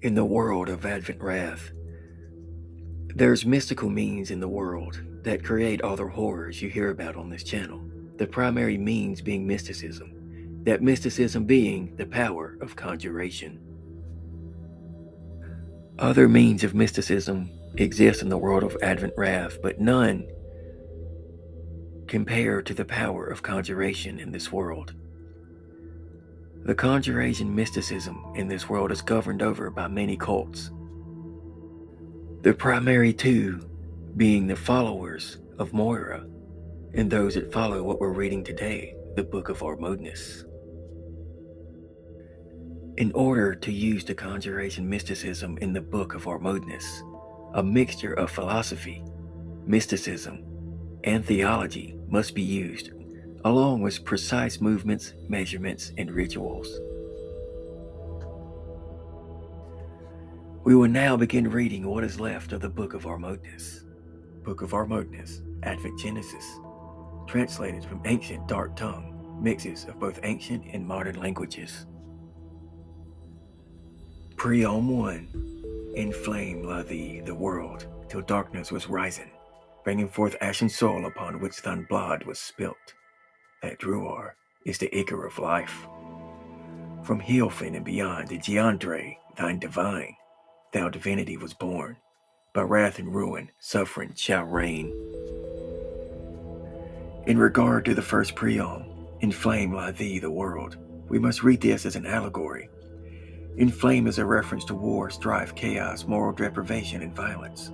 In the world of Advent Wrath, there's mystical means in the world that create all the horrors you hear about on this channel. The primary means being mysticism, that mysticism being the power of conjuration. Other means of mysticism exist in the world of Advent Wrath, but none compare to the power of conjuration in this world. The conjuration mysticism in this world is governed over by many cults. The primary two being the followers of Moira and those that follow what we're reading today, the Book of Ormodnes. In order to use the conjuration mysticism in the Book of Ormodnes, a mixture of philosophy, mysticism, and theology must be used, along with precise movements, measurements, and rituals. We will now begin reading what is left of the Book of Ormodnes. Book of Ormodnes, Advent Genesis, translated from ancient dark tongue, mixes of both ancient and modern languages. Preom 1. In flame lie thee, the world, till darkness was risen, bringing forth ashen soil upon which thine blood was spilt. That Druar is the ichor of life. From Heelfin and beyond the Geandre, thine divine, thou divinity was born. By wrath and ruin, suffering shall reign. In regard to the first preom, in flame lie thee, the world, we must read this as an allegory. In flame is a reference to war, strife, chaos, moral deprivation, and violence.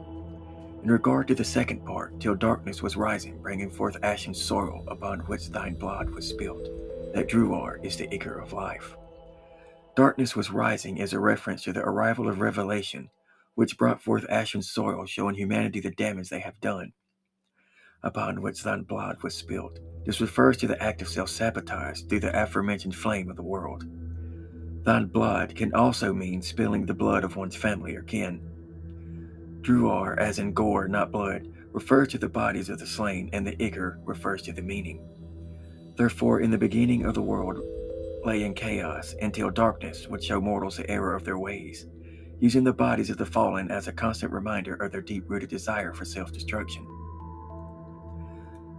In regard to the second part, till darkness was rising, bringing forth ashen soil upon which thine blood was spilt, that Druar is the ichor of life. Darkness was rising is a reference to the arrival of revelation, which brought forth ashen soil, showing humanity the damage they have done, upon which thine blood was spilt. This refers to the act of self-sabotage through the aforementioned flame of the world. Thine blood can also mean spilling the blood of one's family or kin. Druar, as in gore, not blood, refers to the bodies of the slain, and the ichor refers to the meaning. Therefore, in the beginning of the world lay in chaos, until darkness would show mortals the error of their ways, using the bodies of the fallen as a constant reminder of their deep-rooted desire for self-destruction.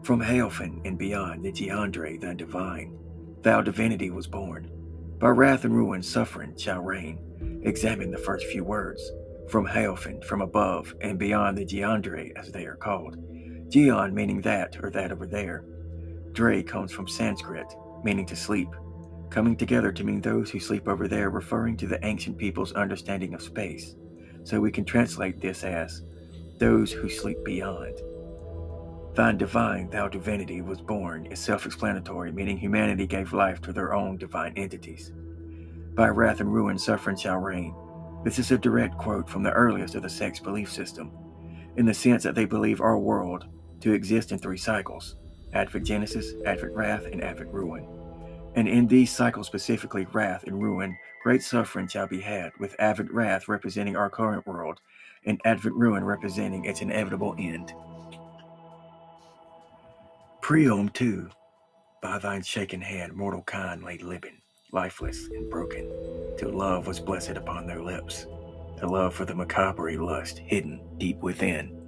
From Heelfin and beyond the Geandre, thine divine, thou divinity was born. By wrath and ruin, suffering shall reign. Examine the first few words. From Heelfin, from above, and beyond the Geandre, as they are called. Geon meaning that or that over there. Dre comes from Sanskrit, meaning to sleep, coming together to mean those who sleep over there, referring to the ancient people's understanding of space. So we can translate this as those who sleep beyond. Thine divine, thou divinity, was born is self-explanatory, meaning humanity gave life to their own divine entities. By wrath and ruin, suffering shall reign. This is a direct quote from the earliest of the sect's belief system, in the sense that they believe our world to exist in 3 cycles: Advent Genesis, Advent Wrath, and Advent Ruin. And in these cycles, specifically wrath and ruin, great suffering shall be had, with Advent Wrath representing our current world, and Advent Ruin representing its inevitable end. Preom 2. By thine shaken hand mortal kind lay living, lifeless and broken, till love was blessed upon their lips, the love for the macabre lust hidden deep within.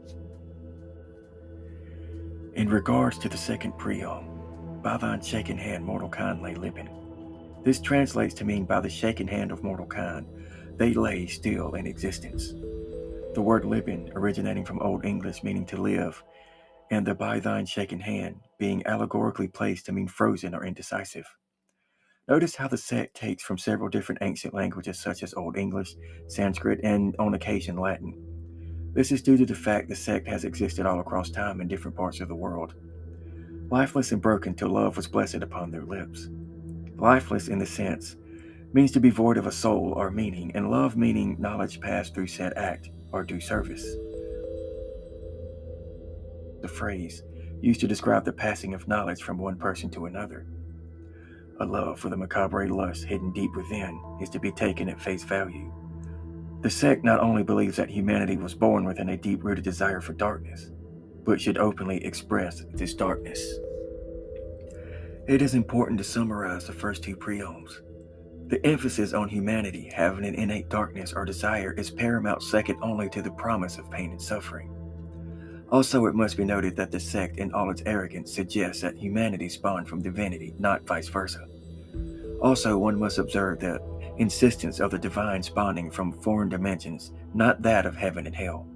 In regards to the second preom, by thine shaken hand mortal kind lay living. This translates to mean by the shaken hand of mortal kind, they lay still in existence. The word living originating from Old English meaning to live, and the by thine shaken hand being allegorically placed to mean frozen or indecisive. Notice how the sect takes from several different ancient languages such as Old English, Sanskrit, and on occasion Latin. This is due to the fact the sect has existed all across time in different parts of the world. Lifeless and broken till love was blessed upon their lips. Lifeless in the sense means to be void of a soul or meaning, and love meaning knowledge passed through said act or due service. The phrase used to describe the passing of knowledge from one person to another. A love for the macabre lust hidden deep within is to be taken at face value. The sect not only believes that humanity was born within a deep-rooted desire for darkness, but should openly express this darkness. It is important to summarize the first 2 preoms. The emphasis on humanity having an innate darkness or desire is paramount, second only to the promise of pain and suffering. Also, it must be noted that the sect, in all its arrogance, suggests that humanity spawned from divinity, not vice versa. Also, one must observe the insistence of the divine spawning from foreign dimensions, not that of heaven and hell.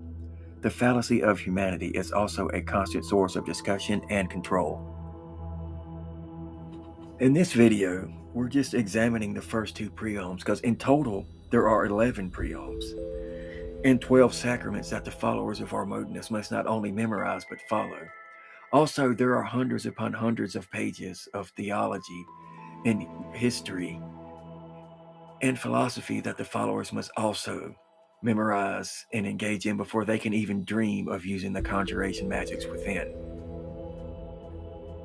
The fallacy of humanity is also a constant source of discussion and control. In this video, we're just examining the first two preoms because in total, there are 11 preoms and 12 sacraments that the followers of Ormodnes must not only memorize but follow. Also, there are hundreds upon hundreds of pages of theology and history and philosophy that the followers must also memorize and engage in before they can even dream of using the conjuration magics within.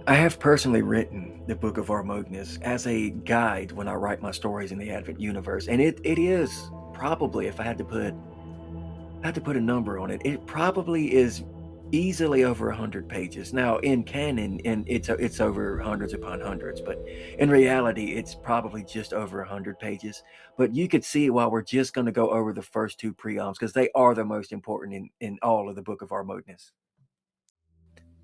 I have personally written the Book of Ormodnes as a guide when I write my stories in the Advent universe, and it is probably, if I had to put a number on it, it probably is easily over 100 pages. Now, in canon, and it's over hundreds upon hundreds, but in reality, it's probably just over 100 pages. But you could see while we're just going to go over the first two preoms because they are the most important in all of the Book of Ormodnes.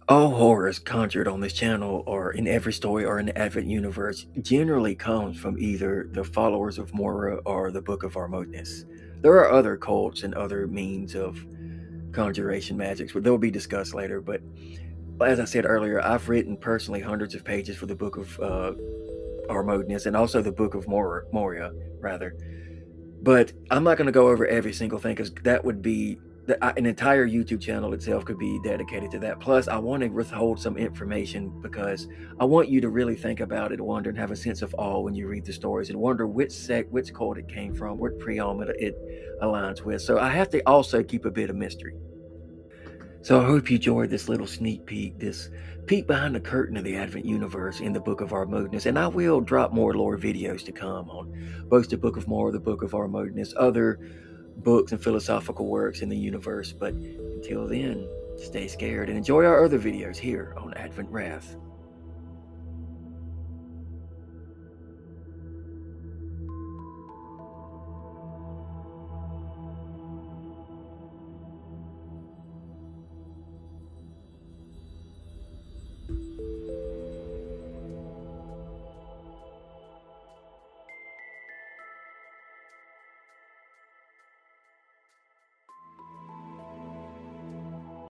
All horrors conjured on this channel or in every story or in the Advent universe generally comes from either the followers of Mora or the Book of Ormodnes. There are other cults and other means of conjuration magics, but they'll be discussed later. But as I said earlier, I've written personally hundreds of pages for the Book of Ormodnes and also the Book of Moria, rather. But I'm not going to go over every single thing because that would be an entire YouTube channel itself could be dedicated to that. Plus, I want to withhold some information because I want you to really think about it, wonder, and have a sense of awe when you read the stories and wonder which sect, which cult it came from, what preom it aligns with. So I have to also keep a bit of mystery. So I hope you enjoyed this little sneak peek, this peek behind the curtain of the Advent universe in the Book of Ormodnes. And I will drop more lore videos to come on both the Book of More, the Book of Ormodnes, other books and philosophical works in the universe. But until then, stay scared and enjoy our other videos here on Advent Wrath.